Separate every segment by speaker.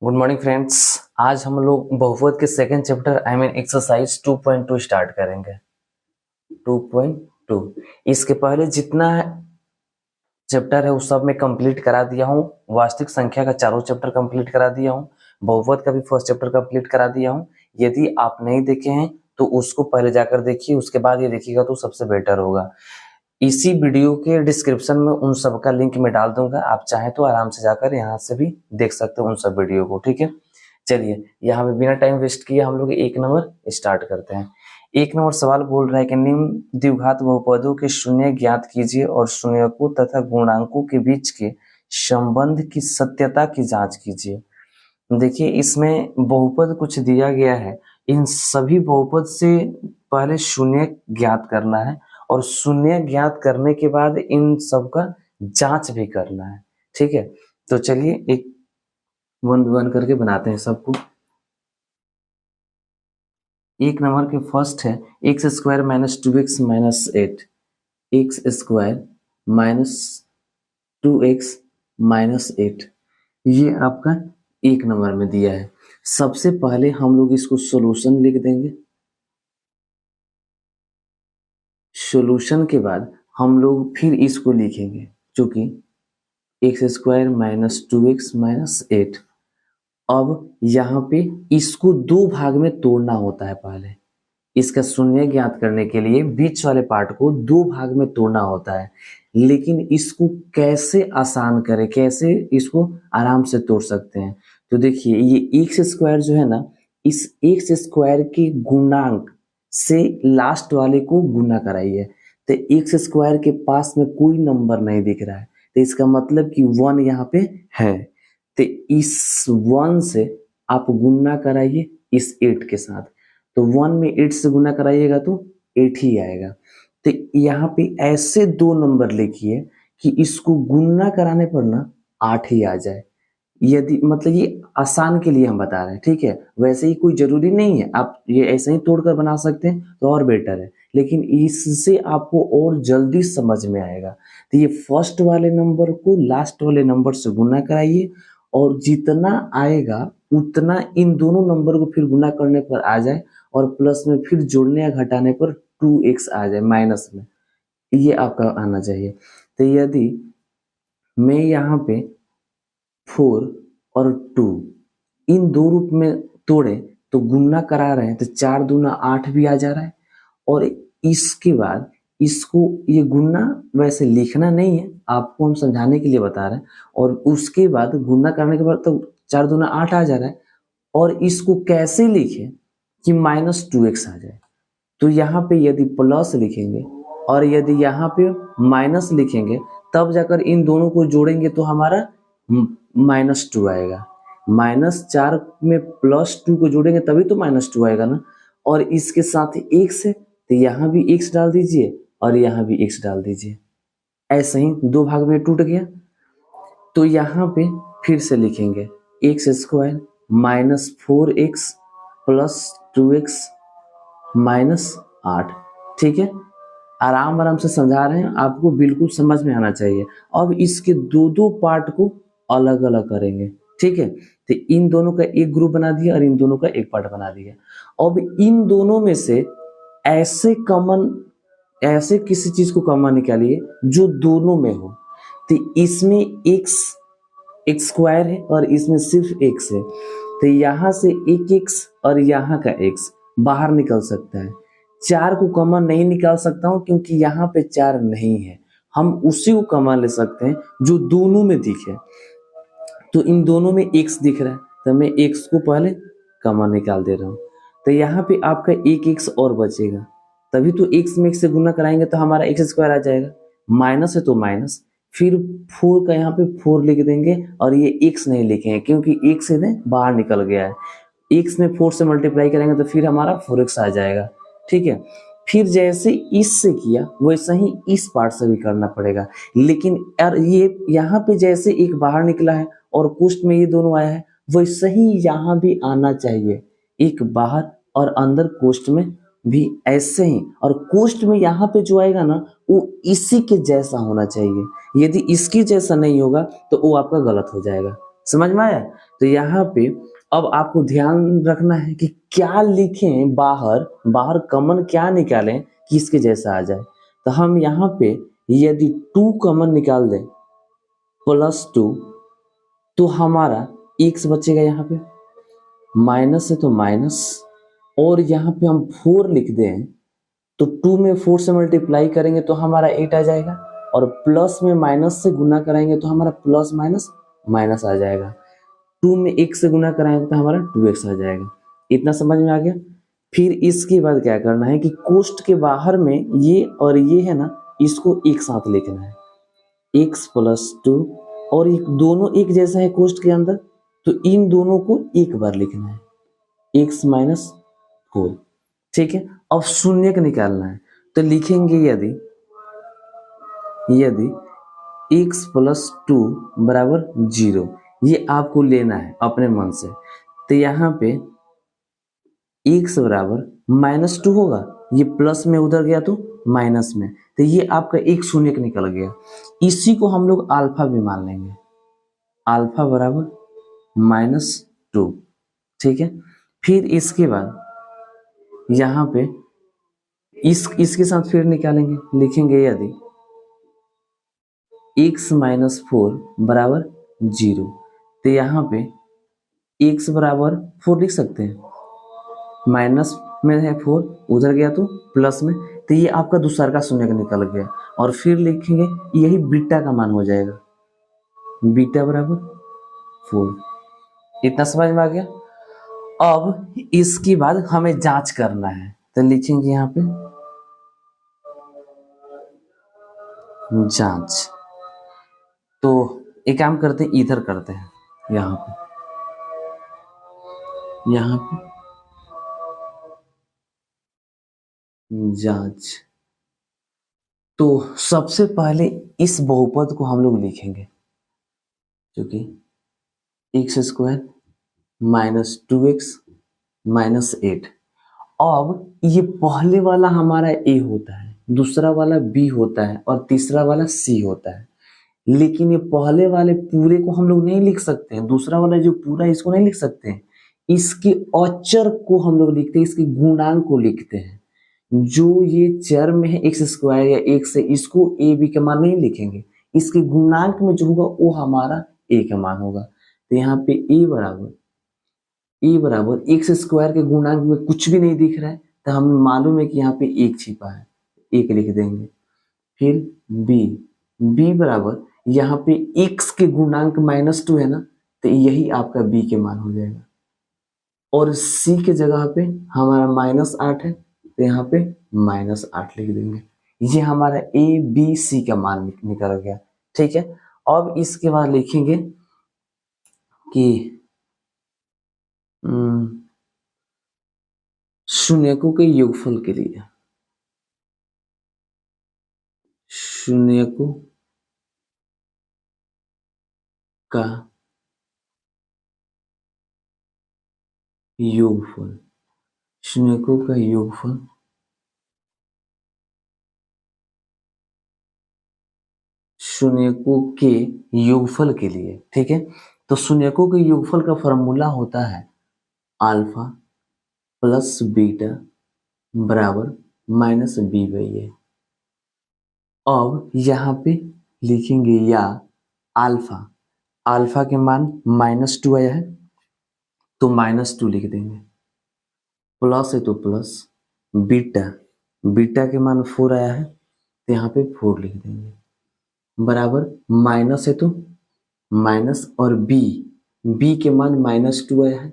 Speaker 1: Good morning friends. आज हम लोग बहुपद के सेकंड चैप्टर एक्सरसाइज 2.2 स्टार्ट करेंगे। 2.2 इसके पहले जितना चैप्टर है उस सब मैं कंप्लीट करा दिया हूँ। वास्तविक संख्या का चारों चैप्टर कंप्लीट करा दिया हूँ। बहुपद का भी फर्स्ट चैप्टर कंप्लीट करा दिया हूँ। यदि आप नहीं देखे हैं तो उसको पहले जाकर देखिए, उसके बाद ये देखिएगा तो सबसे बेटर होगा। इसी वीडियो के डिस्क्रिप्शन में उन सब का लिंक मैं डाल दूंगा, आप चाहें तो आराम से जाकर यहाँ से भी देख सकते हो उन सब वीडियो को। ठीक है, चलिए यहाँ पे बिना टाइम वेस्ट किए हम लोग एक नंबर स्टार्ट करते हैं। एक नंबर सवाल बोल रहा है कि निम्न द्विघात बहुपदों के शून्य ज्ञात कीजिए और शून्यकों तथा गुणांकों के बीच के संबंध की सत्यता की जांच कीजिए। देखिए इसमें बहुपद कुछ दिया गया है, इन सभी बहुपद से पहले शून्य ज्ञात करना है और शून्य ज्ञात करने के बाद इन सब का जांच भी करना है। ठीक है, तो चलिए एक वन वन करके बनाते हैं सबको। एक नंबर के फर्स्ट है x square minus 2x minus 8, x square minus 2x minus 8, ये आपका एक नंबर में दिया है। सबसे पहले हम लोग इसको सॉल्यूशन लिख देंगे। सॉल्यूशन के बाद हम लोग फिर इसको लिखेंगे, चूंकि x square minus 2x minus 8। अब यहाँ पे इसको दो भाग में तोड़ना होता है। पहले इसका शून्य ज्ञात करने के लिए बीच वाले पार्ट को दो भाग में तोड़ना होता है, लेकिन इसको कैसे आसान करें, कैसे इसको आराम से तोड़ सकते हैं। तो देखिए ये एक्स स्क्वायर जो है ना, इस एक्स स्क्वायर के गुणांक से लास्ट वाले को गुना कराइए। तो एक्स स्क्वायर के पास में कोई नंबर नहीं दिख रहा है, तो इसका मतलब कि 1 यहाँ पे है। तो इस 1 से आप गुना कराइए इस 8 के साथ, तो 1 में 8 से गुना कराइएगा तो 8 ही आएगा। तो यहाँ पे ऐसे दो नंबर लिखिए कि इसको गुना कराने पर ना 8 ही आ जाए। यदि मतलब ये आसान के लिए हम बता रहे हैं, ठीक है, वैसे ही कोई जरूरी नहीं है, आप ये ऐसे ही तोड़कर बना सकते हैं तो और बेटर है, लेकिन इससे आपको और जल्दी समझ में आएगा। तो ये फर्स्ट वाले नंबर को लास्ट वाले नंबर से गुना कराइए और जितना आएगा उतना इन दोनों नंबर को फिर गुना करने पर आ जाए और प्लस में फिर जोड़ने या घटाने पर 2x आ जाए माइनस में, ये आपका आना चाहिए। तो यदि मैं यहाँ पे 4 और 2 इन दो रूप में तोड़े तो गुना करा रहे हैं तो 4 दूना 8 भी आ जा रहा है। और इसके बाद इसको ये गुना वैसे लिखना नहीं है, आपको हम समझाने के लिए बता रहे हैं। और उसके बाद गुना करने के बाद तो 4 दूना 8 आ जा रहा है, और इसको कैसे लिखें कि माइनस 2x आ जाए। तो यहाँ पे यदि प्लस लिखेंगे और यदि यहाँ पे माइनस लिखेंगे तब जाकर इन दोनों को जोड़ेंगे तो हमारा -2 आएगा। -4 में +2 को जोड़ेंगे तभी तो -2 आएगा ना। और इसके साथ x है तो यहाँ भी x डाल दीजिए और यहाँ भी x डाल दीजिए, ऐसे ही दो भाग में टूट गया। तो यहाँ पे फिर से लिखेंगे x square -4x plus 2x -8। ठीक है, आराम आराम से समझा रहे हैं, आपको बिल्कुल समझ में आना चाहिए। अब इसके दो दो पार्ट को अलग अलग करेंगे। ठीक है, तो इन दोनों का एक ग्रुप बना दिया और इन दोनों का एक पार्ट बना दिया। अब इन दोनों में से ऐसे किसी चीज को कॉमन निकालिए जो दोनों में हो। तो इसमें x स्क्वायर है और इसमें सिर्फ x है, तो यहाँ से एक x और यहाँ का x बाहर निकल सकता है। 4 को कॉमन नहीं निकाल सकता हूँ क्योंकि यहाँ पे 4 नहीं है, हम उसी को कॉमन ले सकते हैं जो दोनों में दिखे। तो इन दोनों में x दिख रहा है तो मैं x को पहले कॉमन निकाल दे रहा हूँ। तो यहाँ पे आपका एक x और बचेगा, तभी तो x में x से गुना कराएंगे तो हमारा x स्क्वायर आ जाएगा। माइनस है तो माइनस, फिर 4 का यहाँ पे 4 लिख देंगे और ये x नहीं लिखेंगे क्योंकि x से बाहर निकल गया है। x में 4 से मल्टीप्लाई करेंगे तो फिर हमारा 4x आ जाएगा। ठीक है, फिर जैसे इससे किया वैसा ही इस पार्ट से भी करना पड़ेगा, लेकिन यार ये यहाँ पे जैसे एक बाहर निकला है और कोष्ठ में ये दोनों आया है, वैसे ही यहाँ भी आना चाहिए, एक बाहर और अंदर कोष्ठ में भी ऐसे ही। और कोष्ठ में यहाँ पे जो आएगा ना वो इसी के जैसा होना चाहिए, यदि इसके जैसा नहीं होगा तो वो आपका गलत हो जाएगा। समझ में आया? तो यहाँ पे अब आपको ध्यान रखना है कि क्या लिखें बाहर, बाहर कॉमन क्या निकालें कि इसके जैसा आ जाए। तो हम यहाँ पे यदि 2 कॉमन निकाल दें +2 तो हमारा x बचेगा यहाँ पे, माइनस है तो माइनस, और यहाँ पे हम 4 लिख दें तो 2 में 4 से मल्टीप्लाई करेंगे तो हमारा 8 आ जाएगा, और प्लस में माइनस से गुना कराएंगे तो हमारा प्लस माइनस माइनस आ जाएगा। 2 में 1 से गुना कराएंगे तो हमारा 2x आ जाएगा। इतना समझ में आ गया। फिर इसके बाद क्या करना है कि कोष्ठ के बाहर में ये और ये है ना, इसको एक साथ लिखना है, x प्लस 2, और एक दोनों एक जैसा है कोष्ठ के अंदर, तो इन दोनों को एक बार लिखना है, x माइनस 4। ठीक है, अब शून्य का निकालना है, तो लिखेंगे यदि x प्लस 2 बराबर 0, ये आपको लेना है अपने मन से। तो यहाँ पे x बराबर -2 होगा, ये प्लस में उधर गया तो माइनस में, तो ये आपका एक शून्य का निकल गया। इसी को हम लोग अल्फा भी मान लेंगे, अल्फा बराबर -2। ठीक है, फिर इसके बाद यहाँ पे इसके साथ फिर निकालेंगे, लिखेंगे यदि x माइनस 4 बराबर 0, तो यहाँ पे x बराबर 4 लिख सकते हैं, माइनस में है 4, उधर गया तो प्लस में, तो ये आपका दूसरा का शून्य का निकल गया। और फिर लिखेंगे यही बीटा का मान हो जाएगा, बीटा बराबर 4। इतना समझ में आ गया। अब इसके बाद हमें जांच करना है, तो लिखेंगे यहाँ पे जांच। तो एक काम करते हैं, इधर करते हैं, यहाँ पे जांच। तो सबसे पहले इस बहुपद को हम लोग लिखेंगे, क्योंकि x² माइनस 2x माइनस 8। अब ये पहले वाला हमारा a होता है, दूसरा वाला b होता है, और तीसरा वाला c होता है। लेकिन ये पहले वाले पूरे को हम लोग नहीं लिख सकते हैं, दूसरा वाला जो पूरा इसको नहीं लिख सकते हैं, इसके अचर को हम लोग लिखते हैं, इसके गुणांक को लिखते हैं। जो ये चर में है x² या x है, इसको a b का मान नहीं लिखेंगे, इसके गुणांक में जो होगा वो हमारा a का मान होगा। तो यहाँ पे a बराबर x² के गुणांक में कुछ भी नहीं दिख रहा है, तो हमें मालूम है कि यहाँ पे 1 छिपा है, 1 लिख देंगे। फिर b बराबर यहाँ पे x के गुणांक -2 है ना, तो यही आपका b के मान हो जाएगा। और c के जगह पे हमारा -8 है, तो यहाँ पे -8 लिख देंगे। ये हमारा a b c का मान निकल गया। ठीक है, अब इसके बाद लिखेंगे कि शून्यकों के योगफल के लिए, शून्यकों का योगफल, शून्यकों का योगफल शून्यकों के योगफल के लिए। ठीक है, तो शून्यकों के योगफल का फॉर्मूला होता है अल्फा प्लस बीटा बराबर -b/a। अब यहाँ पे लिखेंगे या अल्फा के मान -2 आया है तो -2 लिख देंगे, प्लस है तो प्लस, बीटा के मान 4 आया है तो यहाँ पे 4 लिख देंगे, बराबर माइनस है तो माइनस, और बी के मान -2 आया है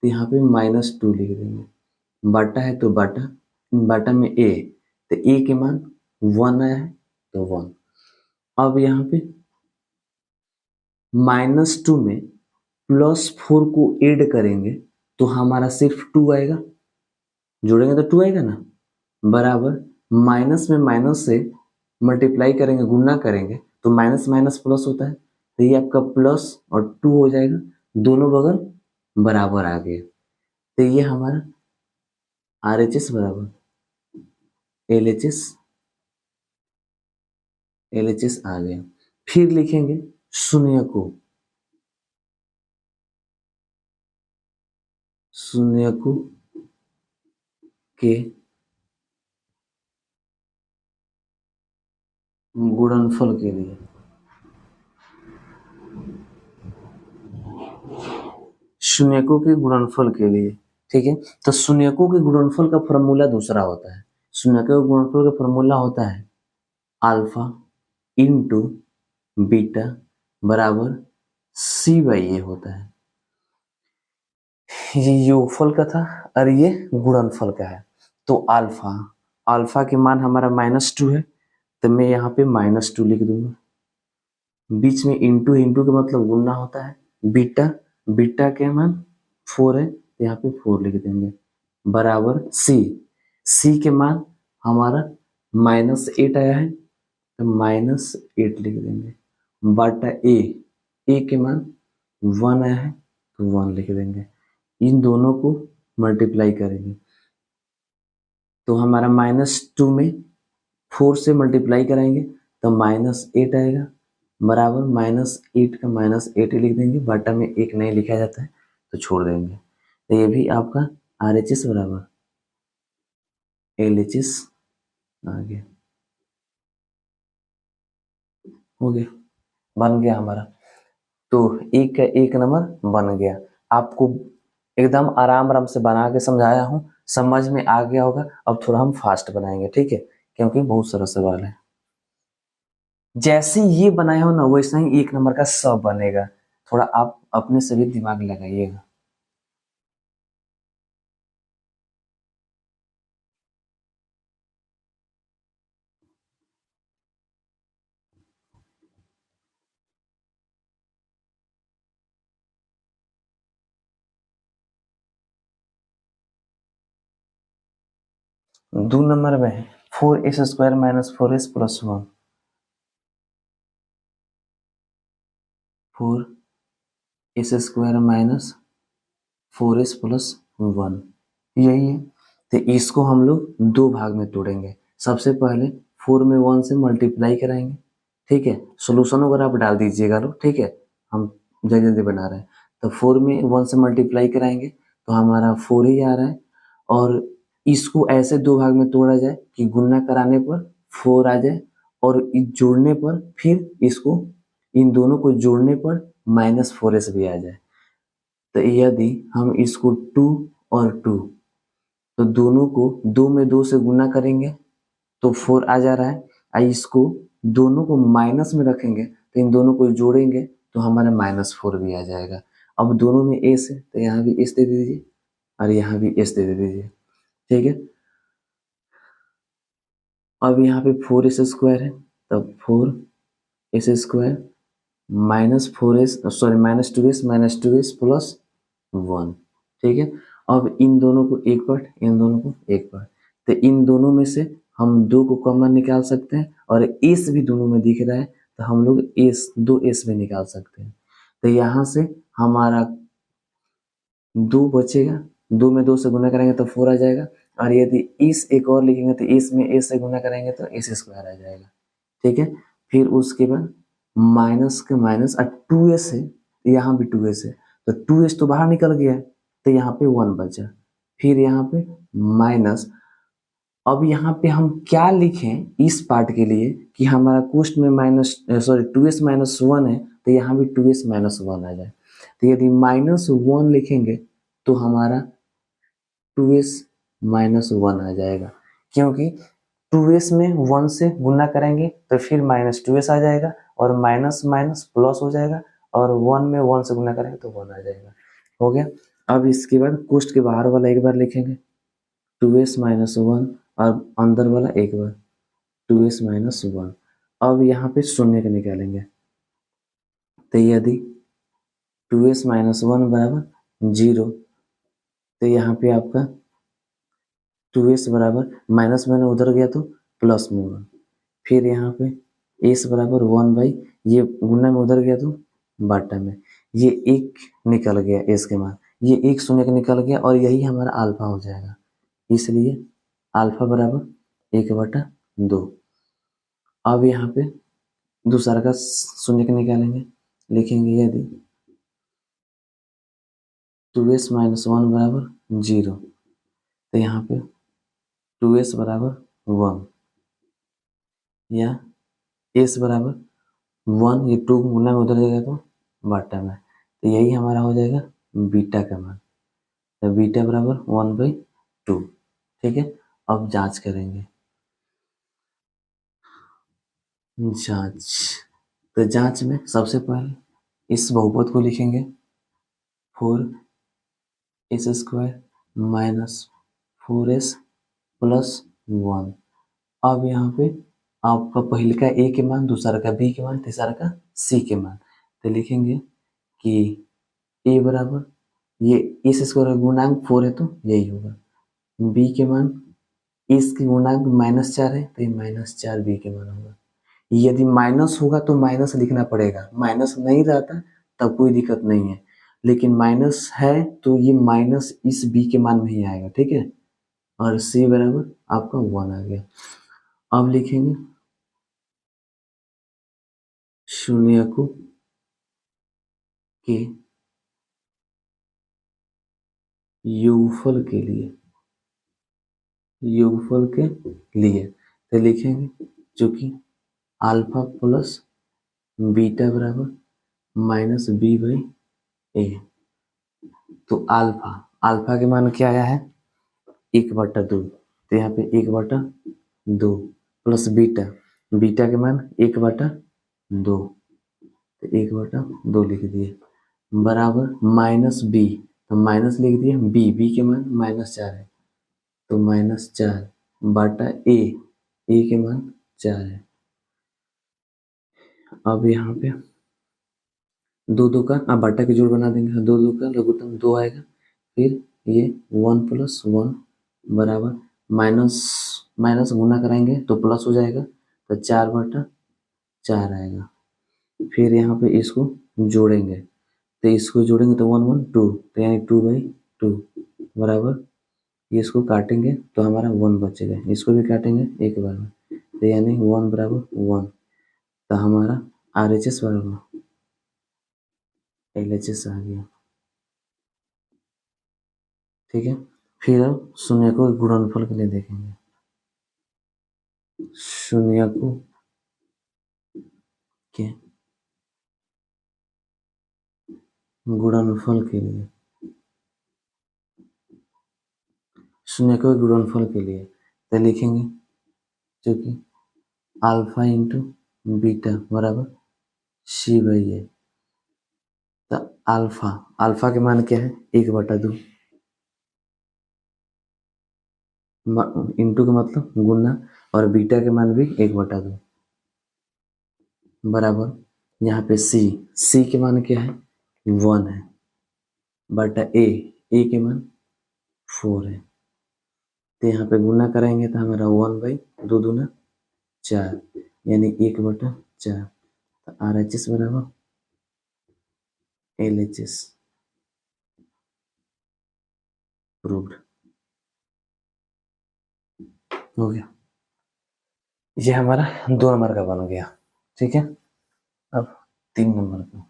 Speaker 1: तो यहाँ पे -2 लिख देंगे, बटा है तो बटा में a, तो a के मान 1 आया है तो 1। अब यहाँ पे -2 में +4 को ऐड करेंगे तो हमारा सिर्फ 2 आएगा, जोड़ेंगे तो 2 आएगा ना, बराबर माइनस में माइनस से मल्टीप्लाई करेंगे, गुणा करेंगे तो माइनस माइनस प्लस होता है, तो ये आपका प्लस और 2 हो जाएगा, दोनों बगल बराबर आ गए, तो ये हमारा RHS बराबर LHS आ गया। फिर लिखेंगे शून्य को शून्यकों के गुणनफल के लिए, शून्यकों के गुणनफल के लिए, ठीक है। तो शून्यकों के गुणनफल का फॉर्मूला दूसरा होता है। शून्यकों के गुणनफल का फॉर्मूला होता है अल्फा इंटू बीटा बराबर सी बाई ए होता है। ये योगफल का था और ये गुणनफल का है। तो अल्फा, अल्फा के मान हमारा -2 है, तो मैं यहाँ पे -2 लिख दूंगा। बीच में इंटू, इंटू का मतलब गुणना होता है। बीटा, बीटा के मान 4 है, तो यहाँ पे 4 लिख देंगे बराबर सी, सी के मान हमारा -8 आया है, तो -8 लिख देंगे बटा ए, ए के मान 1 आया है, तो 1 लिख देंगे। इन दोनों को मल्टीप्लाई करेंगे तो हमारा -2 में 4 से मल्टीप्लाई कराएंगे तो -8 आएगा बराबर -8 का -8 लिख देंगे, बटा में 1 नहीं लिखा जाता है तो छोड़ देंगे। तो ये भी आपका RHS बराबर LHS आ गया, हो गया, बन गया हमारा। तो एक का एक नंबर बन गया। आपको एकदम आराम आराम से बना के समझाया हूँ, समझ में आ गया होगा। अब थोड़ा हम फास्ट बनाएंगे, ठीक है, क्योंकि बहुत सारा सवाल है। जैसे ये बनाया हो ना वैसा ही एक नंबर का सब बनेगा। थोड़ा आप अपने से भी दिमाग लगाइएगा। दो नंबर में है 4s² - 4s + 1, 4s² - 4s + 1 यही है। तो इसको हम लोग दो भाग में तोड़ेंगे। सबसे पहले 4 में 1 से मल्टीप्लाई कराएंगे, ठीक है। सोल्यूशन वगैरह आप डाल दीजिएगा लो, ठीक है, हम जल्दी जल्दी बना रहे हैं। तो 4 में 1 से मल्टीप्लाई कराएंगे तो हमारा 4 ही आ रहा है। और इसको ऐसे दो भाग में तोड़ा जाए कि गुणा कराने पर 4 आ जाए और जोड़ने पर फिर इसको, इन दोनों को जोड़ने पर -4s भी आ जाए। तो यदि हम इसको 2 और 2, तो दोनों को 2 में 2 से गुना करेंगे तो 4 आ जा रहा है। इसको दोनों को माइनस में रखेंगे तो इन दोनों को जोड़ेंगे तो हमारा -4 भी आ जाएगा। अब दोनों में एस है तो यहाँ भी एस दे दीजिए और यहाँ भी एस दे दीजिए, ठीक है। अब यहाँ पे 4s² है, तब 4s² -2s + 1, ठीक है। अब इन दोनों को एक पार्ट, इन दोनों को एक पार्ट, तो इन दोनों में से हम 2 को कॉमन निकाल सकते हैं और एस भी दोनों में दिख रहा है तो हम लोग एस 2s भी निकाल सकते हैं। तो यहाँ से हमारा 2 बचेगा, 2 में 2 से गुना करेंगे तो 4 आ जाएगा। और यदि इस एक और लिखेंगे तो इस में एस से गुना करेंगे तो s² आ जाएगा, ठीक है। फिर उसके बाद माइनस के माइनस और 2s है, यहाँ भी 2s है, तो 2s तो बाहर निकल गया है तो यहाँ पे 1 बचा। फिर यहाँ पे माइनस, अब यहाँ पे हम क्या लिखें इस पार्ट के लिए कि हमारा कोष्ठ में 2s - 1 है तो यहाँ भी 2s - 1 आ जाए। तो यदि -1 लिखेंगे तो हमारा 2s - 1 आ जाएगा, क्योंकि 2s में 1 से गुना करेंगे तो फिर -2s आ जाएगा और माइनस माइनस प्लस हो जाएगा और 1 में 1 से गुना करेंगे तो 1 आ जाएगा, हो गया। अब इसके बाद कोष्ठ के बाहर वाला एक बार लिखेंगे 2s - 1 और अंदर वाला एक बार 2s - 1। अब यहाँ पे शून्य के निकालेंगे तो यदि 2s - 1 बराबर 0, तो यहाँ पे आपका 2s बराबर माइनस में उधर गया तो प्लस में 1, फिर यहाँ पे s बराबर 1/, ये गुना में उधर गया तो बाटा में, ये एक निकल गया s के मान, ये एक शून्य का निकल गया और यही हमारा अल्फा हो जाएगा। इसलिए अल्फा बराबर 1/2। अब यहाँ पे दूसरा का शून्य का निकालेंगे, लिखेंगे यदि 2s माइनस 1 बराबर 0, तो यहाँ पे 2s बराबर 1 या s बराबर 1, ये 2 गुना में उधर जाएगा तो बटा में, तो यही हमारा हो जाएगा बीटा का मान, तो बीटा बराबर 1/2। ठीक है, अब जांच करेंगे। जांच, तो जांच में सबसे पहले इस बहुपद को लिखेंगे 4s² माइनस 4s प्लस 1। अब यहाँ पे आपका पहले का a के मान, दूसरा का b के मान, तीसरा का c के मान, तो लिखेंगे कि a बराबर ये इस स्क्वायर का गुणांक 4 है तो यही होगा, b के मान इसके गुणांक -4 है तो ये -4 b के मान होगा। यदि माइनस होगा तो माइनस लिखना पड़ेगा, माइनस नहीं रहता तब कोई दिक्कत नहीं है, लेकिन माइनस है तो ये माइनस इस b के मान में ही आएगा। ठीक है, और c बराबर आपका 1 आ गया। अब लिखेंगे शून्यकों के योगफल के लिए तो लिखेंगे चूंकि अल्फा प्लस बीटा बराबर -b/a, तो अल्फा के मान क्या आया है 1/2, तो यहाँ पे 1/2 प्लस बीटा के मान 1/2, तो 1/2 लिख दिए बराबर -b, तो माइनस लिख दिए, b के मान -4 है तो -4/a, a के मान 4 है। अब यहाँ पे दो का अब बटा के जोड़ बना देंगे, दो का लघुत्तम 2 आएगा, फिर ये 1 + 1 बराबर माइनस माइनस गुना कराएंगे तो प्लस हो जाएगा, तो 4/4 आएगा। फिर यहाँ पे इसको जोड़ेंगे, तो इसको जोड़ेंगे तो 1 1 2, तो यानी 2/2 बराबर, ये इसको काटेंगे तो हमारा 1 बचेगा, इसको भी काटेंगे एक बार में, तो यानी 1 बराबर 1, तो हमारा RHS बराबर LHS आ गया। ठीक है, फिर अब शून्यकों के गुणनफल के लिए देखेंगे। शून्यकों के गुणनफल के लिए, शून्यकों के गुणनफल के लिए तो लिखेंगे क्योंकि अल्फा इंटू बीटा बराबर c/a, तो अल्फा के मान क्या है 1/2, इंटू का मतलब गुना, और बीटा के मान भी 1/2 बराबर, यहाँ पे c के मान क्या है 1 है, बटा a के मान 4 है, तो यहाँ पे गुना करेंगे तो हमारा 1/2 दूना 4, यानी 1/4, तो RHS बराबर LHS प्रूव्ड हो गया। ये हमारा 2 नंबर का बन गया। ठीक है, अब 3 नंबर का।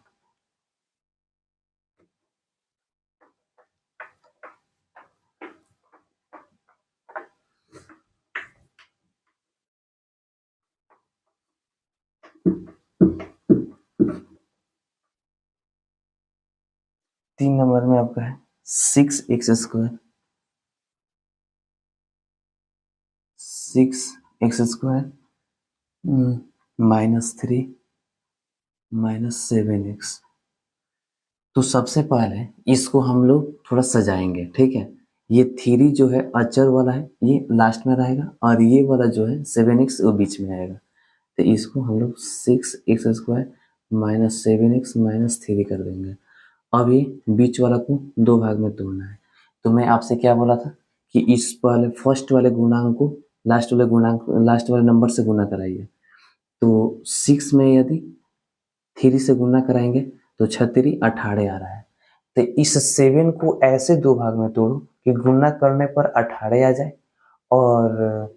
Speaker 1: तीन नंबर में आपका है 6x² -3 -7x। तो सबसे पहले इसको हम लोग थोड़ा सजाएंगे। ठीक है, ये 3 जो है अचर वाला है, ये लास्ट में रहेगा, और ये वाला जो है 7x वो बीच में आएगा, तो इसको हम लोग 6x² -7x -3 कर देंगे। अब ये बीच वाला को 2 भाग में तोड़ना है, तो मैं आपसे क्या बोला था कि इस पहले फर्स्ट वाले गुणांक को लास्ट वाले नंबर से गुना कराइए, तो 6 में यदि 3 से गुना कराएंगे तो 6×3 = 18 आ रहा है, तो इस 7 को ऐसे 2 भाग में तोड़ो कि गुना करने पर 18 आ जाए, और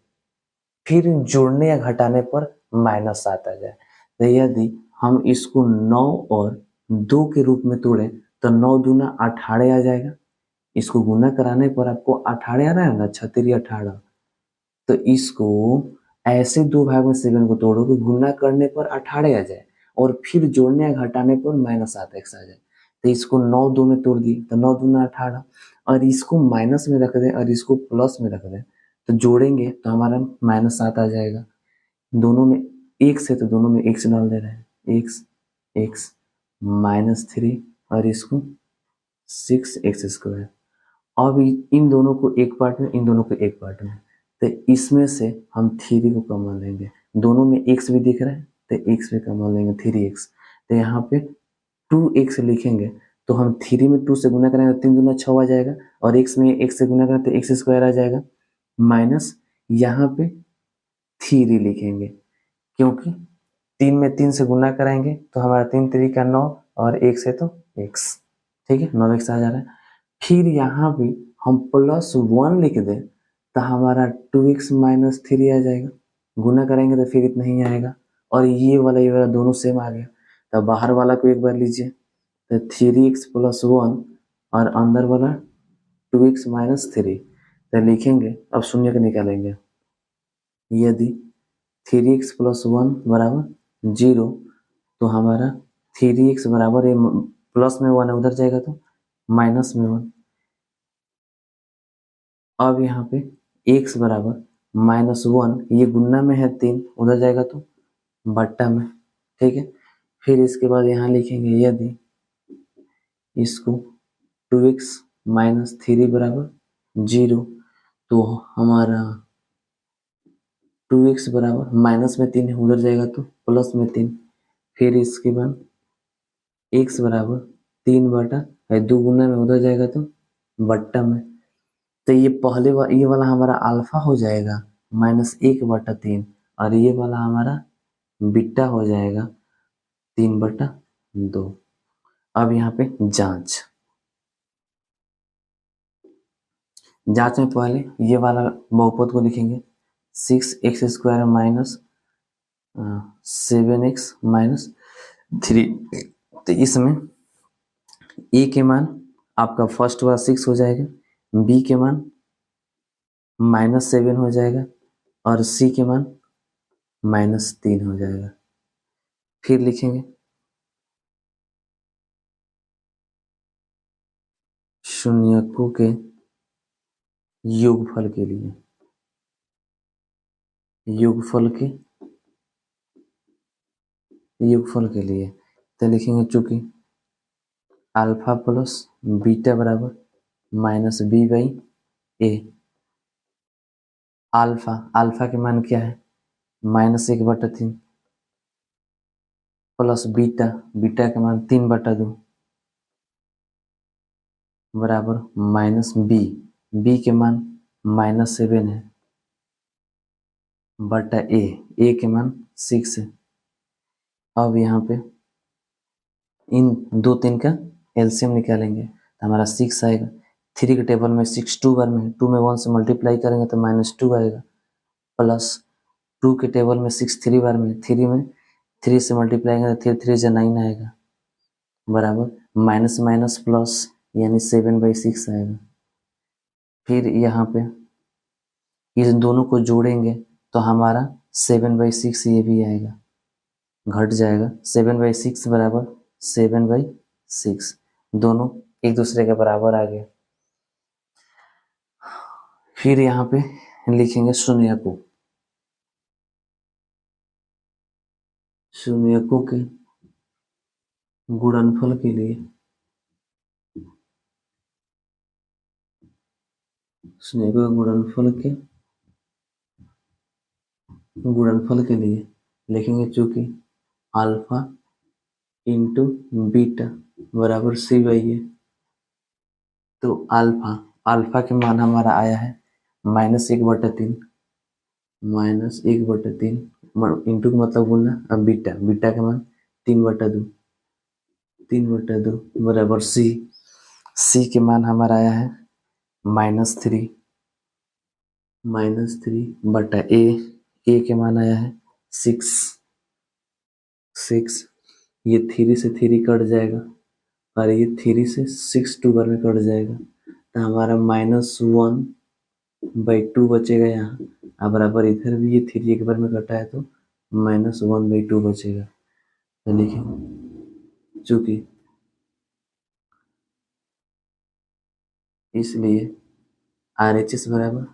Speaker 1: फिर जोड़ने या घटाने पर -7 आ जाए। तो यदि हम इसको 9 और 2 के रूप में तोड़ें तो 9 दूना 18 आ जाएगा। इसको गुना कराने पर आपको 18 आ रहा है ना, 6×3 = 18। तो इसको ऐसे दो भाग में 7 को तोड़ो कि गुना करने पर 18 आ जाए और फिर जोड़ने या घटाने पर -7x आ जाए। तो इसको 9 दो में तोड़ दिए तो 9 दूना 18, और इसको माइनस में रख दें और इसको प्लस में रख दें तो जोड़ेंगे तो हमारा -7 आ जाएगा। दोनों में x है तो दोनों में x डाल दे रहे हैं, x -3 और इसको 6x²। अब इन दोनों को एक पार्ट में, इन दोनों को एक पार्ट में, तो इसमें से हम 3 को कॉमन लेंगे। दोनों में x भी दिख रहा है तो x भी कॉमन लेंगे, 3x। तो यहाँ पे 2x लिखेंगे तो हम 3 में 2 से गुना करेंगे तो 3 दूना 6 आ जाएगा, और x में x से गुना करें तो x² आ जाएगा, माइनस यहाँ पे 3 लिखेंगे क्योंकि 3 में 3 से गुना कराएंगे तो हमारा 3×3 = 9 और x है तो x, ठीक है, 9x आ जा रहा है। फिर यहाँ भी हम +1 लिख दें तो हमारा 2x - 3 आ जाएगा। गुना करेंगे तो फिर इतना ही आएगा, और ये वाला दोनों सेम आ गया। तो बाहर वाला को एक बार लीजिए तो 3x + 1 और अंदर वाला 2x - 3। तो लिखेंगे, अब शून्य को निकालेंगे। यदि 3x + 1 = 0 तो हमारा 3x बराबर है, प्लस में 1 उधर जाएगा तो माइनस में 1। अब यहाँ पे x बराबर -1, ये गुना में है 3, उधर जाएगा तो बट्टा में, ठीक है। फिर इसके बाद यहाँ लिखेंगे यदि इसको 2x - 3 = 0 तो हमारा 2x बराबर माइनस में 3 उधर जाएगा तो प्लस में 3। फिर इसके बाद x बराबर 3/2 गुना में उधर जाएगा तो बट्टा में। तो ये ये वाला हमारा अल्फा हो जाएगा -1/3, और ये वाला हमारा बीटा हो जाएगा 3/2। अब यहाँ पे जांच में पहले ये वाला बहुपद को लिखेंगे 6x² - 7x - 3। तो इसमें a के मान आपका फर्स्ट वाला 6 हो जाएगा, b के मान -7 हो जाएगा और c के मान -3 हो जाएगा। फिर लिखेंगे शून्यकों के योगफल के लिए, योगफल के लिए तो लिखेंगे चूंकि अल्फा प्लस बीटा बराबर -b/a। अल्फा के मान क्या है -1/3 प्लस बीटा के मान 3/2 बराबर -b के मान -7 है बटा a के मान 6 है। अब यहाँ पे इन 2 3 का एलसीएम निकालेंगे तो हमारा 6 आएगा। 3 के टेबल में 6 2 बार में, 2 में 1 से मल्टीप्लाई करेंगे तो -2 आएगा, प्लस 2 के टेबल में 6 3 बार में, 3 में 3 से मल्टीप्लाई करेंगे तो 3 से 9 आएगा, बराबर माइनस माइनस प्लस यानी 7/6 आएगा। फिर यहाँ पे इस दोनों को जोड़ेंगे तो हमारा 7/6 ये भी आएगा, घट जाएगा। 7/6 बराबर 7/6, दोनों एक दूसरे के बराबर आ गए। फिर यहाँ पे लिखेंगे शून्यकों के गुणनफल के लिए, शून्यकों के गुणनफल के लिए लिखेंगे चूंकि अल्फा इंटू बीटा बराबर c/a। तो अल्फा के मान हमारा आया है -1/3, इंटू का मतलब गुना, अब बीटा का मान 3/2 बराबर c के मान हमारा आया है -3 बटा a के मान आया है 6। ये 3 से 3 कट जाएगा और ये 3 से 6 2 बार में कट जाएगा, तो हमारा -1/2 बचेगा यहाँ। अब बराबर इधर भी ये 3 एक बार में कटा है तो -1/2 बचेगा। तो लिखेंगे चूंकि इसलिए RHS बराबर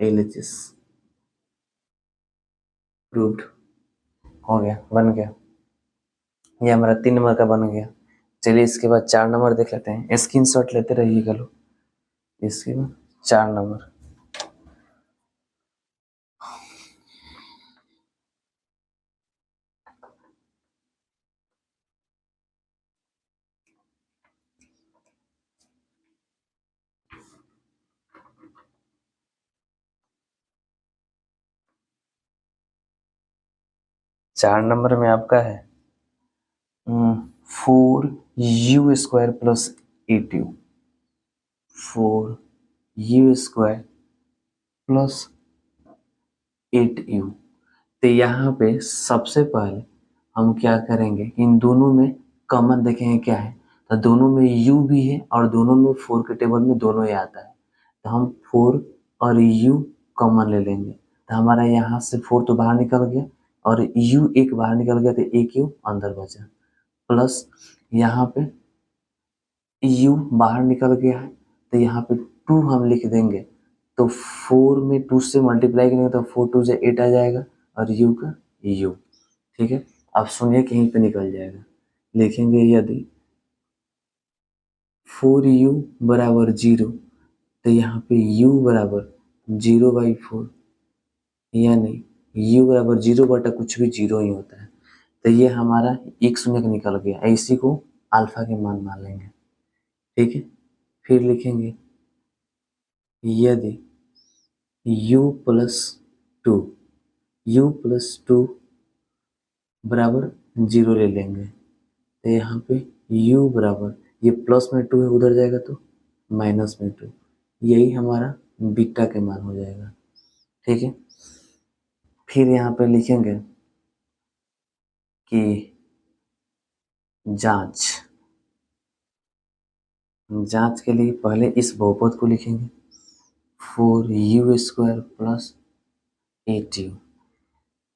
Speaker 1: LHS प्रूव्ड हो गया, बन गया। ये हमारा 3 नंबर का बन गया। चलिए इसके बाद 4 नंबर देख लेते हैं, स्क्रीनशॉट लेते रहिएगा लोग। इसके बाद 4 नंबर, चार नंबर में आपका है 4u² plus 8u, 4u² plus 8u। तो यहाँ पे सबसे पहले हम क्या करेंगे, इन दोनों में कॉमन देखेंगे क्या है। तो दोनों में u भी है और दोनों में 4 के टेबल में दोनों ही आता है, तो हम 4 और u कॉमन ले लेंगे। तो हमारा यहाँ से 4 तो बाहर निकल गया और u एक बाहर निकल गया, तो एक u अंदर बचा, प्लस यहाँ पे u बाहर निकल गया है, तो यहाँ पे 2 हम लिख देंगे। तो 4 में 2 से मल्टीप्लाई करेंगे तो 4 2 से 8 आ जाएगा और u का u। ठीक है, अब सुनिए कहीं पे निकल जाएगा। लिखेंगे यदि 4u बराबर 0, तो यहाँ पे u बराबर 0/4, यानी u बराबर 0 कुछ भी 0 ही होता है। तो ये हमारा एक शून्य का निकल गया, इसी को अल्फा के मान मान लेंगे। ठीक है, फिर लिखेंगे यदि u प्लस 2 बराबर 0 ले लेंगे, तो यहाँ पे u बराबर, ये प्लस में 2 है उधर जाएगा तो माइनस में 2, यही हमारा बीटा के मान हो जाएगा। ठीक है, फिर यहाँ पे लिखेंगे कि जांच के लिए पहले इस बहुपद को लिखेंगे 4u² प्लस 8u।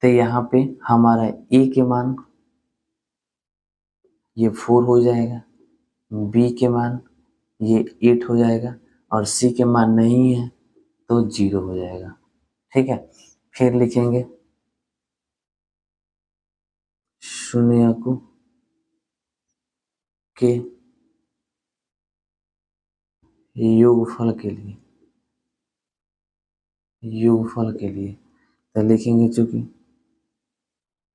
Speaker 1: तो यहाँ पे हमारा a के मान ये 4 हो जाएगा, b के मान ये 8 हो जाएगा और c के मान नहीं है तो 0 हो जाएगा। ठीक है, फिर लिखेंगे शून्य के योगफल के लिए तो लिखेंगे चूंकि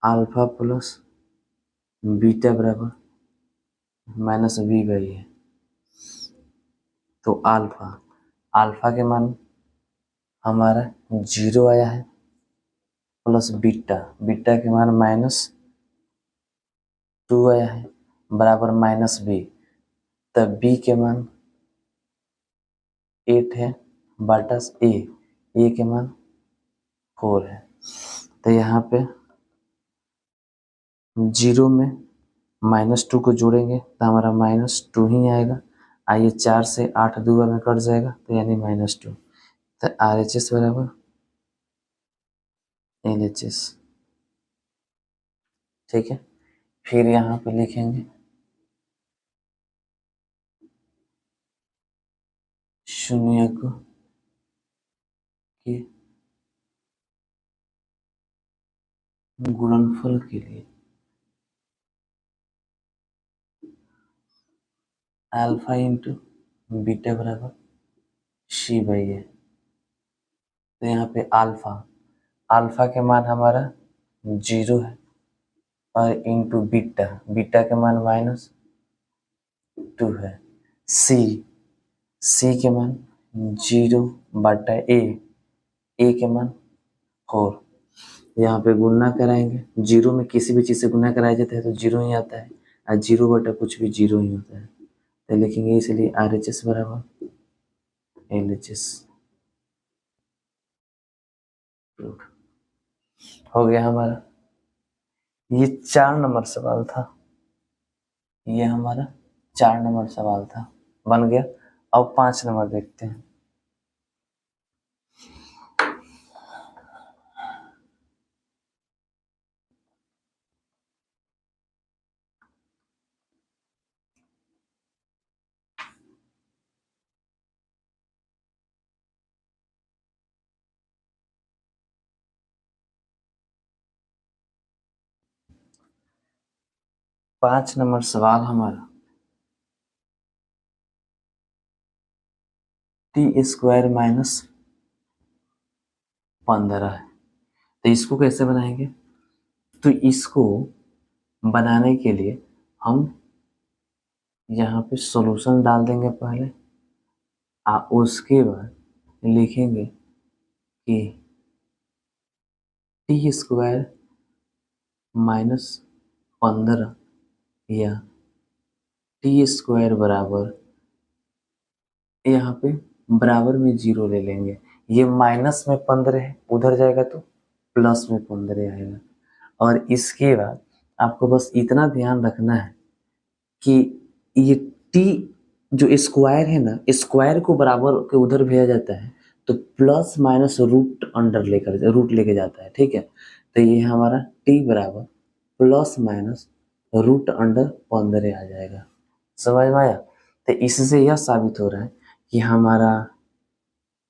Speaker 1: अल्फा प्लस बीटा बराबर -b/a है, तो अल्फा के मान हमारा 0 आया है, प्लस बीटा के मान -2 आया है, बराबर -b। तब b के मान 8 है बटा a के मान 4 है। तो यहाँ पे 0 में -2 को जोड़ेंगे तो हमारा -2 ही आएगा। आइए 4 से 8 2 बार में कट जाएगा, तो यानी -2। तो RHS बराबर LHS। ठीक है, फिर यहाँ पे लिखेंगे शून्य के गुणनफल के लिए अल्फा इंटू बीटा बराबर c/a। तो यहाँ पे अल्फा के मान हमारा 0 है और इंटू बीटा के मान -2 है, सी के मान 0/a, ए के मान 4। यहाँ पे गुणा कराएंगे, 0 में किसी भी चीज़ से गुणा कराया जाता है तो 0 ही आता है और 0 कुछ भी 0 ही होता है। तो लिखेंगे इसलिए RHS बराबर LHS। हो गया हमारा। ये 4 नंबर सवाल था। ये हमारा 4 नंबर सवाल था, बन गया। अब 5 नंबर देखते हैं। पांच नंबर सवाल हमारा t² माइनस 15 है। तो इसको कैसे बनाएंगे? तो इसको बनाने के लिए हम यहाँ पे सॉल्यूशन डाल देंगे पहले, उसके बाद लिखेंगे कि t² माइनस 15 या t² बराबर, यहाँ पे बराबर में 0 ले लेंगे। ये माइनस में 15 है, उधर जाएगा तो प्लस में 15 आएगा। और इसके बाद आपको बस इतना ध्यान रखना है कि ये t जो स्क्वायर है ना, स्क्वायर को बराबर के उधर भेजा जाता है तो प्लस माइनस रूट लेके जाता है, ठीक है। तो ये हमारा t बराबर प्लस माइनस √15 आ जाएगा। समझ में आया? तो इससे यह साबित हो रहा है कि हमारा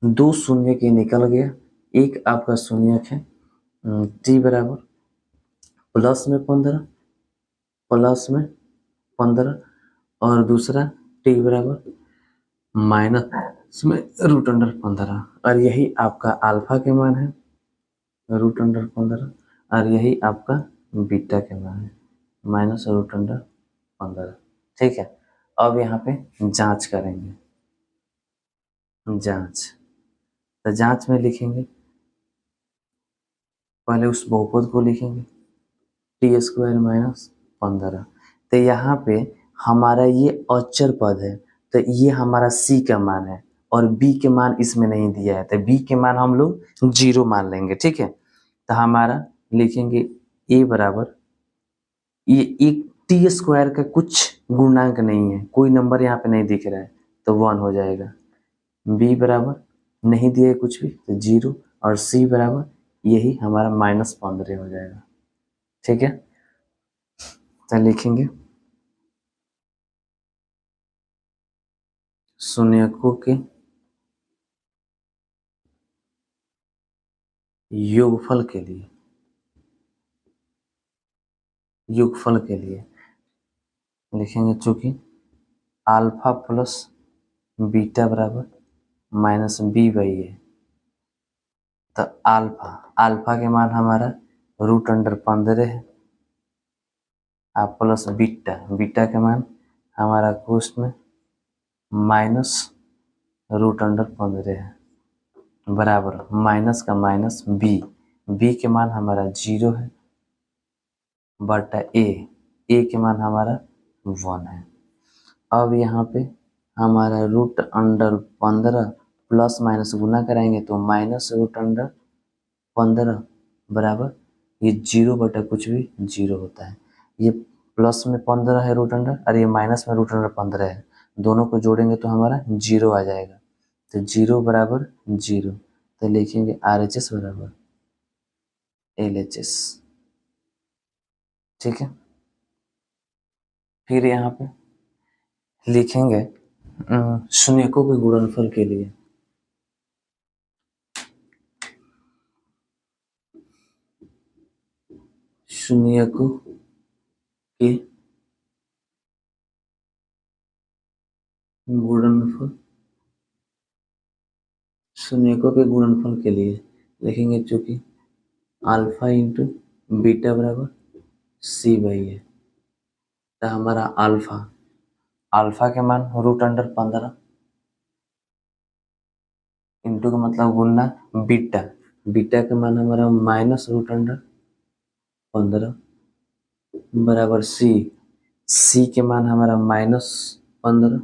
Speaker 1: 2 शून्य के निकल गया। एक आपका शून्यक है t बराबर प्लस में 15 और दूसरा t बराबर माइनस में √15, और यही आपका अल्फा के मान है √15, और यही आपका बीटा के मान है -√15। ठीक है। अब यहाँ पे जांच करेंगे। तो जांच में लिखेंगे, पहले उस बहुपद को लिखेंगे t² माइनस 15। तो यहाँ पे हमारा ये अचर पद है, तो ये हमारा c का मान है और b के मान इसमें नहीं दिया है, तो b के मान हम लोग 0 मान लेंगे, ठीक है। तो हमारा लिखेंगे a बराबर, ये एक t² का कुछ गुणांक नहीं है, कोई नंबर यहाँ पे नहीं दिख रहा है तो 1 हो जाएगा। b बराबर नहीं दिया है कुछ भी तो 0, और c बराबर यही हमारा -15 हो जाएगा, ठीक है। तो लिखेंगे शून्यकों के योगफल के लिए लिखेंगे, चूंकि अल्फा प्लस बीटा बराबर -b/a, तो अल्फा के मान हमारा √15 है, आप प्लस बीटा के मान हमारा कोष्ठ में -√15 है, बराबर माइनस का माइनस b के मान हमारा 0 है बटा a के मान हमारा 1 है। अब यहाँ पे हमारा √15 प्लस माइनस गुना कराएंगे तो -√15 बराबर ये 0 बटा कुछ भी 0 होता है। ये प्लस में 15 है √15 और ये माइनस में √15 है, दोनों को जोड़ेंगे तो हमारा 0 आ जाएगा। तो 0 बराबर 0, तो लिखेंगे RHS बराबर LHS, ठीक है। फिर यहाँ पे लिखेंगे शून्यकों के गुणनफल के लिए, शून्यकों के गुणनफल के लिए लिखेंगे, चूंकि अल्फा इंटू बीटा बराबर c/a, तो हमारा अल्फा के मान √15 इंटू का मतलब गुना बीटा के मान हमारा -√15 बराबर c के मान हमारा -15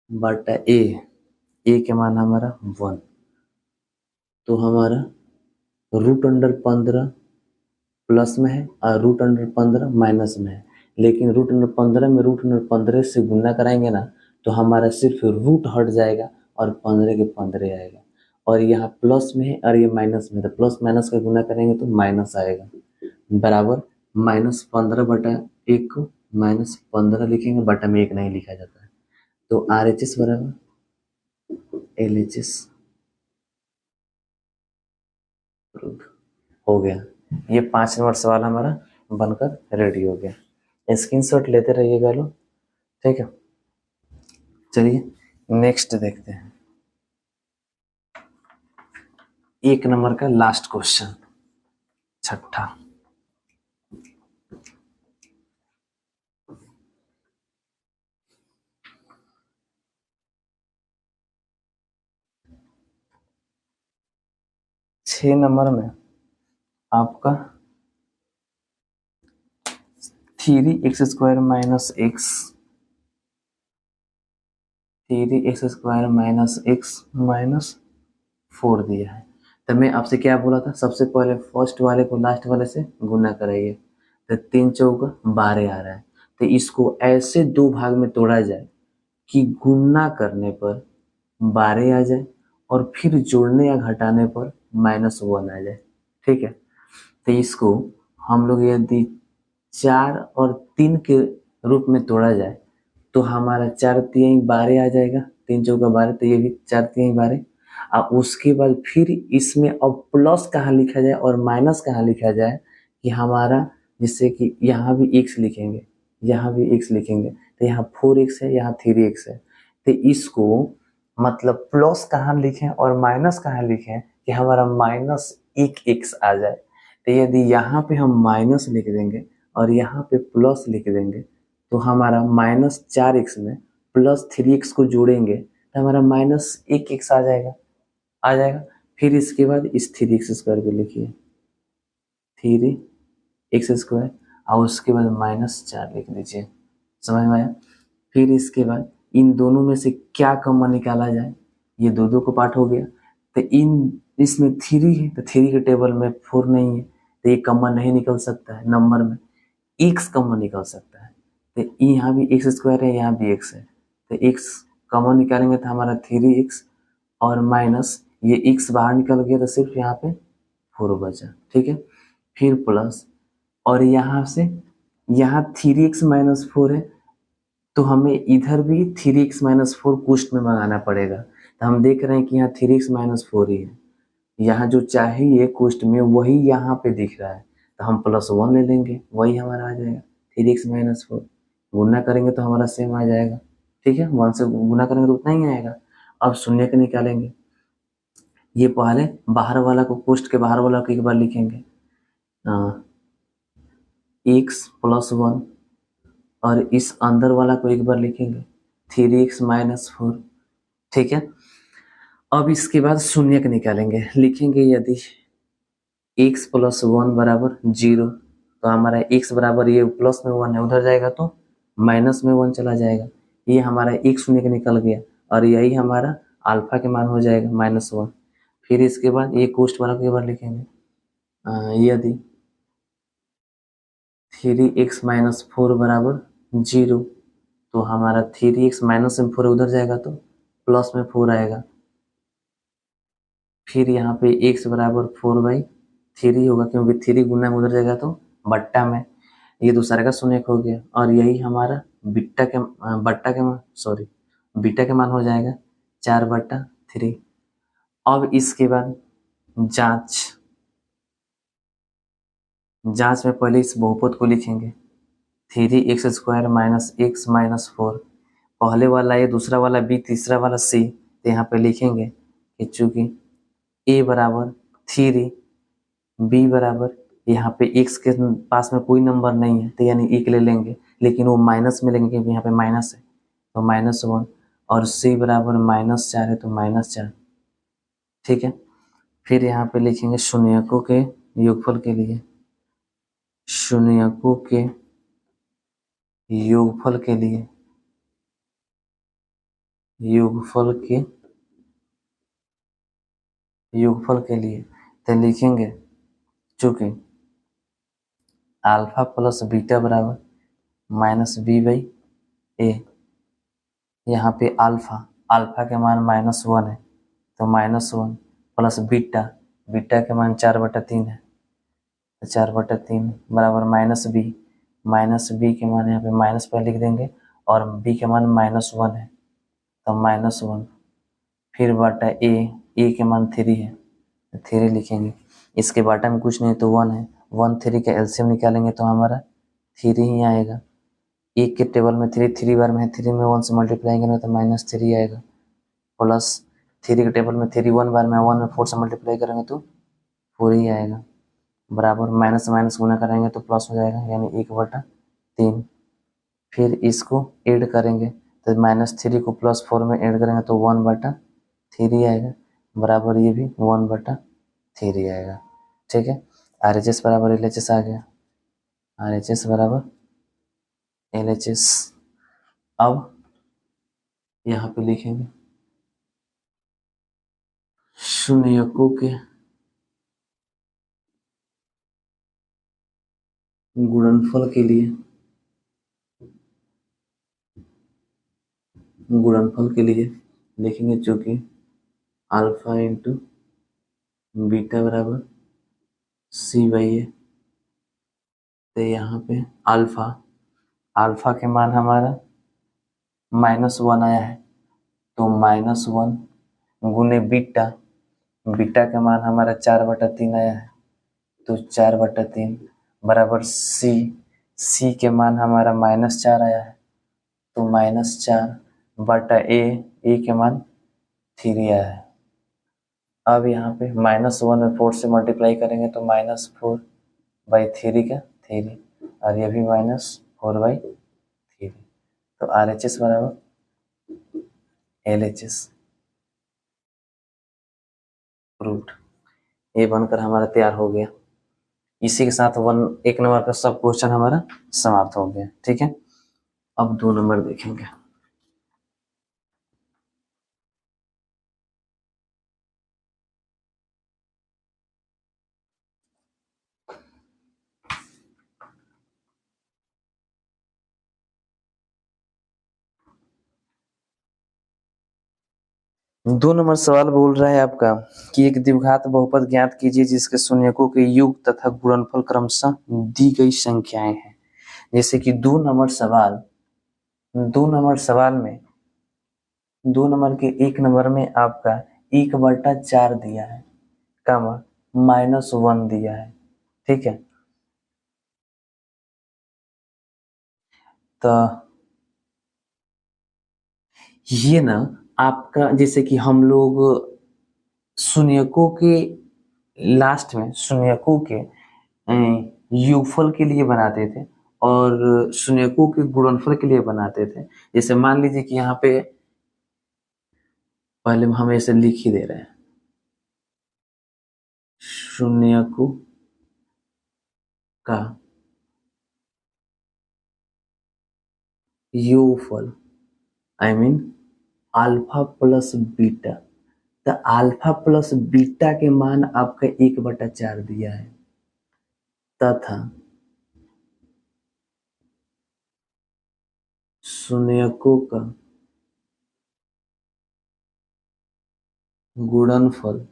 Speaker 1: बटा a के मान हमारा 1। तो हमारा √15 प्लस में है और √15 माइनस में है, लेकिन √15 में √15 से गुना कराएंगे ना तो हमारा सिर्फ रूट हट जाएगा और 15 के 15 आएगा, और यहाँ प्लस में है और ये माइनस में, तो प्लस माइनस का गुना करेंगे तो माइनस आएगा, बराबर -15/1 को -15 लिखेंगे, बटा में 1 नहीं लिखा जाता है, तो RHS बराबर LHS हो गया। ये 5 नंबर सवाल हमारा बनकर रेडी हो गया। स्क्रीनशॉट लेते रहिएगा लोग, ठीक है। चलिए नेक्स्ट देखते हैं, 1 नंबर का लास्ट क्वेश्चन, छठा। छह नंबर में आपका 3x² minus x 3x² minus x minus 4 दिया है। तो मैं आपसे क्या बोला था, सबसे पहले फर्स्ट वाले को लास्ट वाले से गुना कराइए, तो 3 चौका 12 आ रहा है। तो इसको ऐसे दो भाग में तोड़ा जाए कि गुना करने पर 12 आ जाए और फिर जोड़ने या घटाने पर -1 आ जाए, ठीक है। तो इसको हम लोग यदि 4 और 3 के रूप में तोड़ा जाए तो हमारा 4 तिहाई 12 आ जाएगा, 3 चौका 12, तो ये भी 4 तिहाई 12। और उसके बाद फिर इसमें अब प्लस कहाँ लिखा जाए और माइनस कहाँ लिखा जाए, कि हमारा जिससे कि यहाँ भी x लिखेंगे, यहाँ भी x लिखेंगे, तो यहाँ 4x है, यहाँ 3x है, तो इसको मतलब प्लस कहाँ लिखें और माइनस कहाँ लिखें कि हमारा -1x आ जाए। तो यदि यहाँ पे हम माइनस लिख देंगे और यहाँ पे प्लस लिख देंगे तो हमारा -4x में +3x को जोड़ेंगे तो हमारा -1x आ जाएगा। फिर इसके बाद इस 3x² को लिखिए, 3x² और उसके बाद -4 लिख दीजिए, समझ में आया। फिर इसके बाद इन दोनों में से क्या कॉमन निकाला जाए, ये दो को पार्ट हो गया, तो इसमें 3 है तो 3 के टेबल में 4 नहीं है, तो ये कॉमन नहीं निकल सकता है, नंबर में x कॉमन निकल सकता है, तो यहाँ भी x² है, यहाँ भी x है, तो x कॉमन निकालेंगे तो हमारा 3x और माइनस ये x बाहर निकल गया तो सिर्फ यहाँ पे 4 बचा, ठीक है। फिर प्लस, और यहाँ से यहाँ 3x - 4 है तो हमें इधर भी 3x - 4 कुष्ठ में मंगाना पड़ेगा, तो हम देख रहे हैं कि यहाँ 3x - 4 ही है, यहाँ जो चाहिए कुष्ठ में वही यहाँ पे दिख रहा है, तो हम +1 ले लेंगे, वही हमारा आ जाएगा 3x - 4, गुना करेंगे तो हमारा सेम आ जाएगा, ठीक है। 1 से गुना करेंगे तो उतना ही आएगा। अब शून्य के निकालेंगे, ये पहले बाहर वाला को कुष्ठ के बाहर वाला को एक बार लिखेंगे, x + 1, और इस अंदर वाला को एक बार लिखेंगे 3x - 4, ठीक है। अब इसके बाद शून्य के निकालेंगे, लिखेंगे यदि x + 1 बराबर 0, तो हमारा x बराबर ये प्लस में 1 है, उधर जाएगा तो माइनस में 1 चला जाएगा, ये हमारा एक शून्य के निकल गया और यही हमारा अल्फा के मान हो जाएगा -1। फिर इसके बाद ये कोष्ठ वाला को एक बार लिखेंगे, यदि 3x - 4 बराबर 0, तो हमारा 3x माइनस में 4 उधर जाएगा तो प्लस में 4 आएगा। फिर यहाँ पे x बराबर 4/3 होगा, क्योंकि 3 गुना में उधर जाएगा तो बट्टा में, ये दूसरे का शून्य हो गया, और यही हमारा बीटा के मान हो जाएगा 4/3। अब इसके बाद जांच में पहले इस बहुपद को लिखेंगे, 3x² - x - 4, पहले वाला ये, दूसरा वाला b, तीसरा वाला c, तो यहाँ पे लिखेंगे कि चूंकि a बराबर 3, b बराबर, यहाँ पे x के पास में कोई नंबर नहीं है तो यानी 1 ले लेंगे, लेकिन वो माइनस में लेंगे क्योंकि यहाँ पे माइनस है, तो -1, और c बराबर -4 है तो -4, ठीक है। फिर यहाँ पे लिखेंगे शून्यकों के योगफल के लिए, शून्यकों के योगफल के लिए, योगफल के लिए तो लिखेंगे चूंकि अल्फा + बीटा बराबर माइनस बी बाई ए, यहाँ पे अल्फा, अल्फा के मान -1 है तो -1 प्लस बीटा, बीटा के मान 4/3 है तो 4/3 बराबर माइनस बी के मान यहाँ पे माइनस पर लिख देंगे और बी के मान -1 है तो -1 फिर बटा ए के मान 3 है तो 3 लिखेंगे। इसके बाटा में कुछ नहीं तो 1 है, 1 3 का एलसीएम निकालेंगे तो हमारा 3 ही आएगा। एक के टेबल में 3 बार में है, 3 में 1 से मल्टीप्लाई करेंगे तो -3 आएगा, प्लस 3 के टेबल में 3 1 बार में 1 में 4 से मल्टीप्लाई करेंगे तो 4 ही आएगा, बराबर माइनस माइनस गुना करेंगे तो प्लस हो जाएगा यानी 1/3। फिर इसको ऐड करेंगे तो -3 को +4 में ऐड करेंगे तो 1/3 आएगा, बराबर ये भी 1/3 आएगा। ठीक है, RHS बराबर LHS आ गया, RHS बराबर LHS। अब यहाँ पे लिखेंगे शून्यकों के गुणनफल के लिए, लिखेंगे चूंकि अल्फा इंटू बीटा बराबर C/A, तो यहाँ पे अल्फा के मान हमारा -1 आया है तो -1 गुने बीटा, बीटा का मान हमारा 4/3 आया है तो 4/3 बराबर सी के मान हमारा -4 आया है तो -4 बटा ए के मान 3 आया है। अब यहाँ पे -1 में 4 से मल्टीप्लाई करेंगे तो -4/3 का 3 और ये भी -4/3 तो RHS बराबर LHS रूट। ये बनकर हमारा तैयार हो गया। इसी के साथ 1 नंबर का सब क्वेश्चन हमारा समाप्त हो गया। ठीक है, अब 2 नंबर देखेंगे। दो नंबर सवाल बोल रहा है आपका कि एक द्विघात बहुपद ज्ञात कीजिए जिसके शून्यकों के योग तथा गुणनफल क्रमशः दी गई संख्याएं हैं। जैसे कि 2 नंबर सवाल में 2 नंबर के 1 नंबर में आपका 1/4 दिया है, कमा -1 दिया है। ठीक है, तो ये ना आपका, जैसे कि हम लोग शून्यकों के लास्ट में शून्यकों के योगफल के लिए बनाते थे और शून्यकों के गुणनफल के लिए बनाते थे। जैसे मान लीजिए कि यहाँ पे पहले हम ऐसे लिख ही दे रहे हैं, शून्यकों का योगफल अल्फा प्लस बीटा, तो अल्फा प्लस बीटा के मान आपका 1/4 दिया है तथा शून्यकों का गुणनफल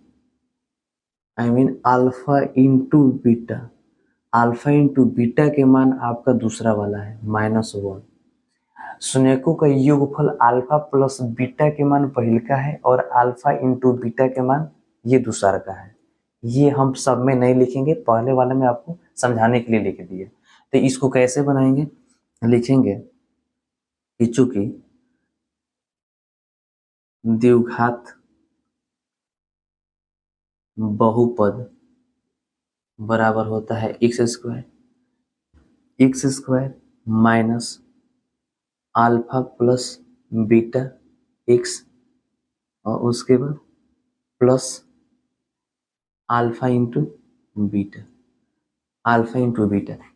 Speaker 1: alpha into beta, alpha into beta के मान आपका दूसरा वाला है -1। शून्यकों का योगफल अल्फा प्लस बीटा के मान पहले का है और अल्फा इंटू बीटा के मान ये दूसरा का है। ये हम सब में नहीं लिखेंगे, पहले वाले में आपको समझाने के लिए लिख दिए। तो इसको कैसे बनाएंगे, लिखेंगे कि चूंकि द्विघात बहुपद बराबर होता है x² minus alpha plus beta x और उसके बाद प्लस अल्फा इंटू बीटा,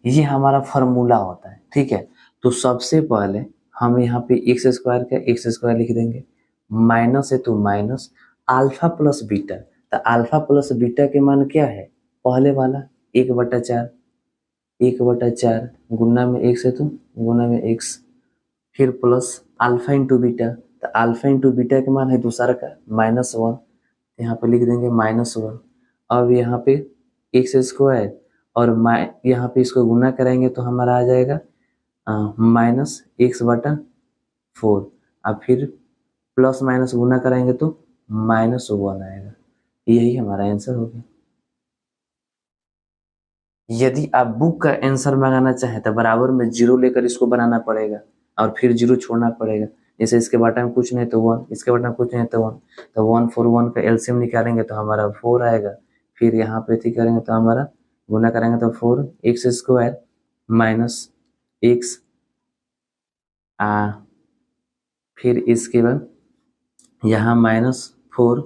Speaker 1: ये हमारा फॉर्मूला होता है। ठीक है, तो सबसे पहले हम यहाँ पे x² का x² लिख देंगे, माइनस है तो माइनस अल्फा प्लस बीटा, तो अल्फा प्लस बीटा के मान क्या है, पहले वाला 1/4 गुना में 1 से तो गुना में एक्स, फिर प्लस अल्फा इंटू बीटा, तो अल्फा इंटू बीटा के मान है दूसरा का -1, यहाँ पे लिख देंगे -1। अब यहाँ पे एक्स स्क्वायर और यहाँ पे इसको गुना करेंगे तो हमारा आ जाएगा -x/4, अब फिर प्लस माइनस गुना कराएंगे तो -1 आएगा। यही हमारा आंसर हो गया। यदि आप बुक का आंसर मंगाना चाहें तो बराबर में 0 लेकर इसको बनाना पड़ेगा और फिर 0 छोड़ना पड़ेगा। जैसे इसके बाटे में कुछ नहीं तो 1, इसके बाटे में कुछ नहीं तो 1, तो 1 4 1 का एलसीएम निकालेंगे तो हमारा 4 आएगा। फिर यहाँ पे थी करेंगे तो हमारा गुना करेंगे तो 4x² माइनस एक्स, फिर इसके बाद यहाँ -4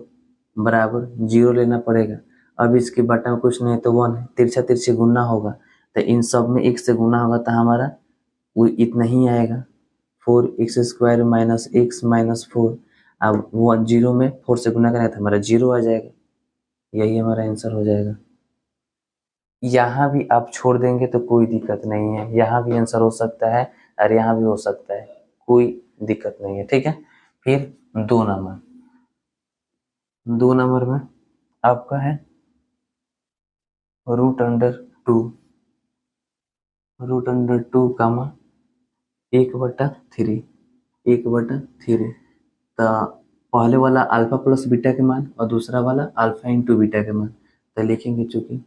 Speaker 1: बराबर 0 लेना पड़ेगा। अब इसके बटा में कुछ नहीं तो 1 है, तिरछा तिरछी गुना होगा तो इन सब में 1 से गुना होगा तो हमारा वो इतना ही आएगा, 4x² माइनस एक्स माइनस 4। अब 0 में 4 से गुना करेंगे तो हमारा 0 आ जाएगा। यही हमारा आंसर हो जाएगा। यहाँ भी आप छोड़ देंगे तो कोई दिक्कत नहीं है, यहाँ भी आंसर हो सकता है और यहाँ भी हो सकता है, कोई दिक्कत नहीं है, ठीक है। फिर 2 नंबर में आपका है √2 कामा 1/3 तो पहले वाला अल्फा प्लस बीटा के मान और दूसरा वाला अल्फा इंटू बीटा के मान, तो लिखेंगे चूंकि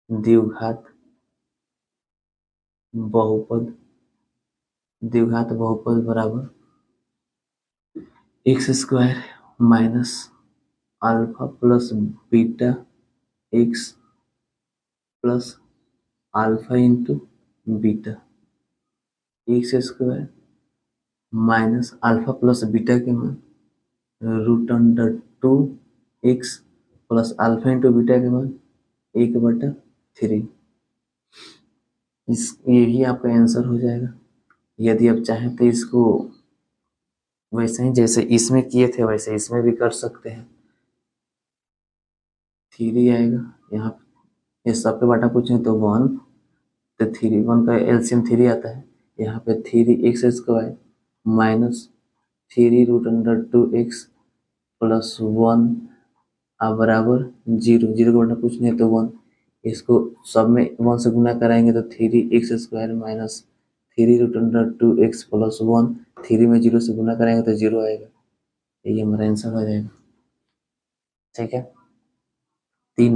Speaker 1: द्विघात बहुपद बराबर x² minus alpha plus beta x plus alpha into beta, x² minus alpha plus beta के मान √2x plus alpha into beta के मान 1/3। यही आपका आंसर हो जाएगा। यदि आप चाहें तो इसको वैसे ही जैसे इसमें किए थे वैसे इसमें भी कर सकते हैं। 3 आएगा यहाँ पे, ये सबके बाटा कुछ नहीं तो 1, तो 3 1 का एलसीएम 3 आता है। यहाँ पे 3x² माइनस 3√2x प्लस 1 बराबर 0, 0 का बाटा कुछ नहीं तो 1। इसको सब में 1 से गुना कराएंगे तो 3x² माइनस 3√2x प्लस 1, 3 में 0 से गुना कराएंगे तो 0 आएगा। यही हमारा आंसर हो जाएगा, ठीक है। 3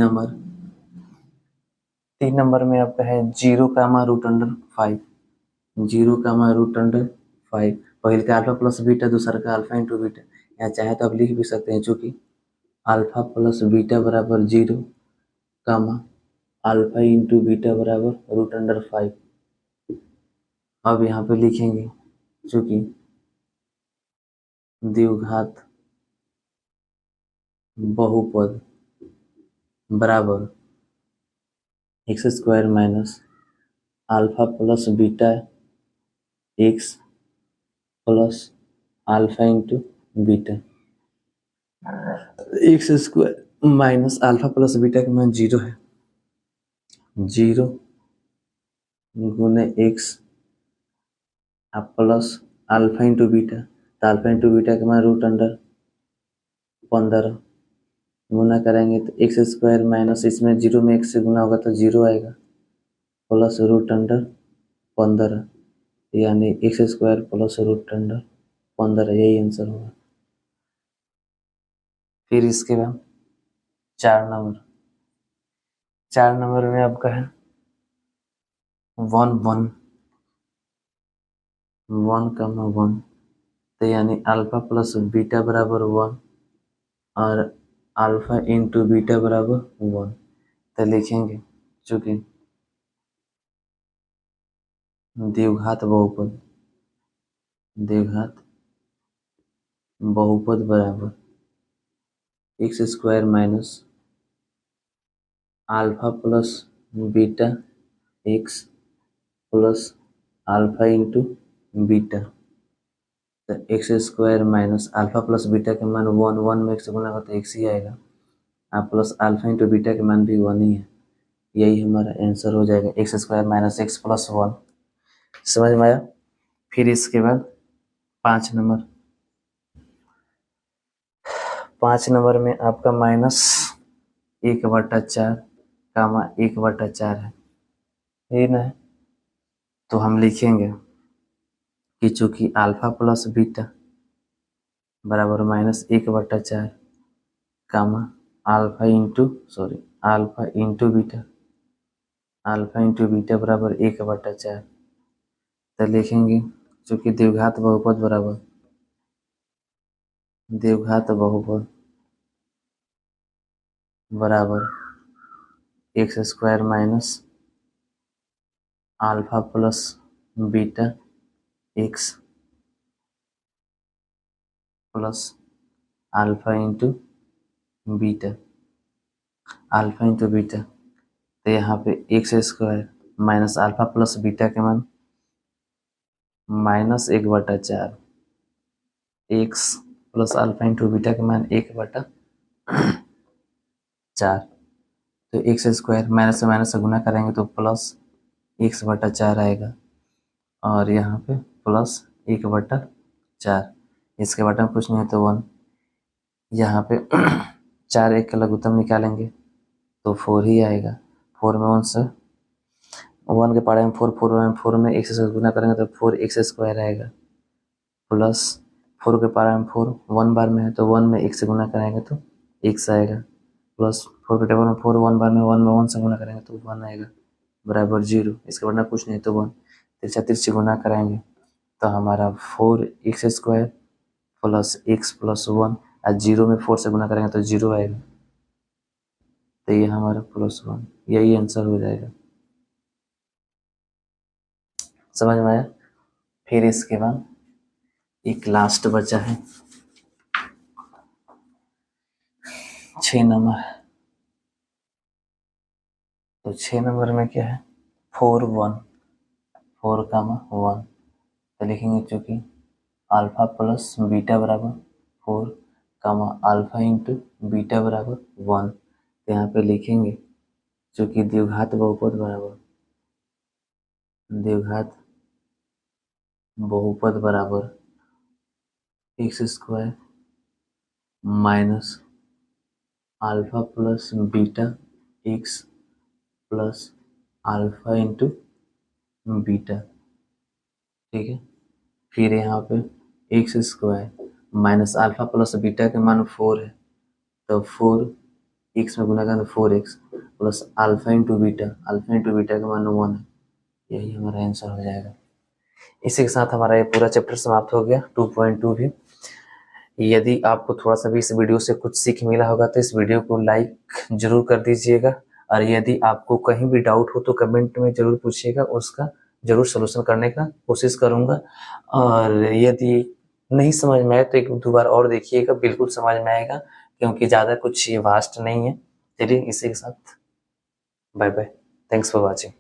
Speaker 1: नंबर में आपका है 0 कामा √5, 0 कामा √5। पहले का अल्फा प्लस बीटा, दूसरा का अल्फा इंटू बीटा। यहाँ चाहे तो आप लिख भी सकते हैं चूंकि अल्फा प्लस बीटा बराबर 0 कामा अल्फा इंटू बीटा बराबर √5। अब यहाँ पे लिखेंगे चूंकि द्विघात बहुपद बराबर x² minus alpha plus beta x plus alpha into beta, x² minus alpha plus beta का मान 0 है, 0 गुने x plus alpha into beta, तो अल्फा इंटू बीटा का मान √15 गुना करेंगे तो x² माइनस इसमें 0 में 1 से गुना होगा तो 0 आएगा प्लस √15, यानी x² प्लस √15, यही आंसर होगा। फिर इसके बाद 4 नंबर में आपका है 1 कामा 1, तो यानी अल्फा प्लस बीटा बराबर 1 और अल्फा इंटू बीटा बराबर 1, तो लिखेंगे चूंकि द्विघात बहुपद बराबर x² minus alpha plus beta x plus alpha into beta, तो x² minus alpha plus beta के मान 1, 1 में 1 से गुना होगा तो x ही आएगा, प्लस अल्फा इंटू बीटा के मान भी 1 ही है। यही हमारा आंसर हो जाएगा, x² माइनस x प्लस 1। समझ में आया। फिर इसके बाद 5 नंबर, 5 नंबर में आपका -1/4 कामा 1/4 है, ये ना है। तो हम लिखेंगे कि चूंकि अल्फा प्लस बीटा बराबर -1/4 कामा अल्फा इंटू बीटा बराबर 1/4, तो लिखेंगे चूंकि द्विघात बहुपद बराबर x² minus alpha plus beta x plus alpha into beta, तो यहाँ पे x² minus alpha plus beta के मान -1/4, x plus alpha into beta के मान 1/4, तो x² माइनस से माइनस से गुना करेंगे तो प्लस x/4 आएगा, और यहाँ पे प्लस 1/4, इसके बटा में कुछ नहीं है तो 1, यहाँ पे 4 1 का लघुत्तम निकालेंगे तो 4 ही आएगा। 4 में 1 से 1 के पारे में 4 में x से गुना करेंगे तो 4x² आएगा, प्लस 4 के पारे में 4 1 बार में है तो 1 में 1 से गुना करेंगे तो x आएगा, प्लस 4 के टेबल में 4 1 बार में 1 में 1 से गुना करेंगे तो 1 आएगा बराबर 0, इसके बाद कुछ नहीं तो 1, तिरछा गुना कराएंगे तो हमारा 4x² प्लस x प्लस 1 और 0 में 4 से गुना करेंगे तो 0 आएगा, तो ये हमारा +1, यही आंसर हो जाएगा। समझ में आया। फिर इसके बाद एक लास्ट बचा है 6 नंबर, तो 6 नंबर में क्या है 4 1 तो लिखेंगे चूंकि अल्फा प्लस बीटा बराबर 4 कामा अल्फा इंटू बीटा बराबर 1, तो यहाँ पे लिखेंगे चूंकि द्विघात बहुपद बराबर x² minus alpha plus beta x plus alpha into beta, ठीक है। फिर यहाँ पे x² minus alpha plus beta के मान 4 है तो 4 x में गुना करें तो 4x plus alpha into beta के मान 1 है, यही हमारा आंसर हो जाएगा। इसी के साथ हमारा ये पूरा चैप्टर समाप्त हो गया 2.2 भी। यदि आपको थोड़ा सा भी इस वीडियो से कुछ सीख मिला होगा तो इस वीडियो को लाइक जरूर कर दीजिएगा, और यदि आपको कहीं भी डाउट हो तो कमेंट में जरूर पूछिएगा, उसका जरूर सलूशन करने का कोशिश करूंगा। और यदि नहीं समझ में आए तो एक दो बार और देखिएगा, बिल्कुल समझ में आएगा, क्योंकि ज़्यादा कुछ ये वास्ट नहीं है। चलिए इसी के साथ bye bye, thanks for watching.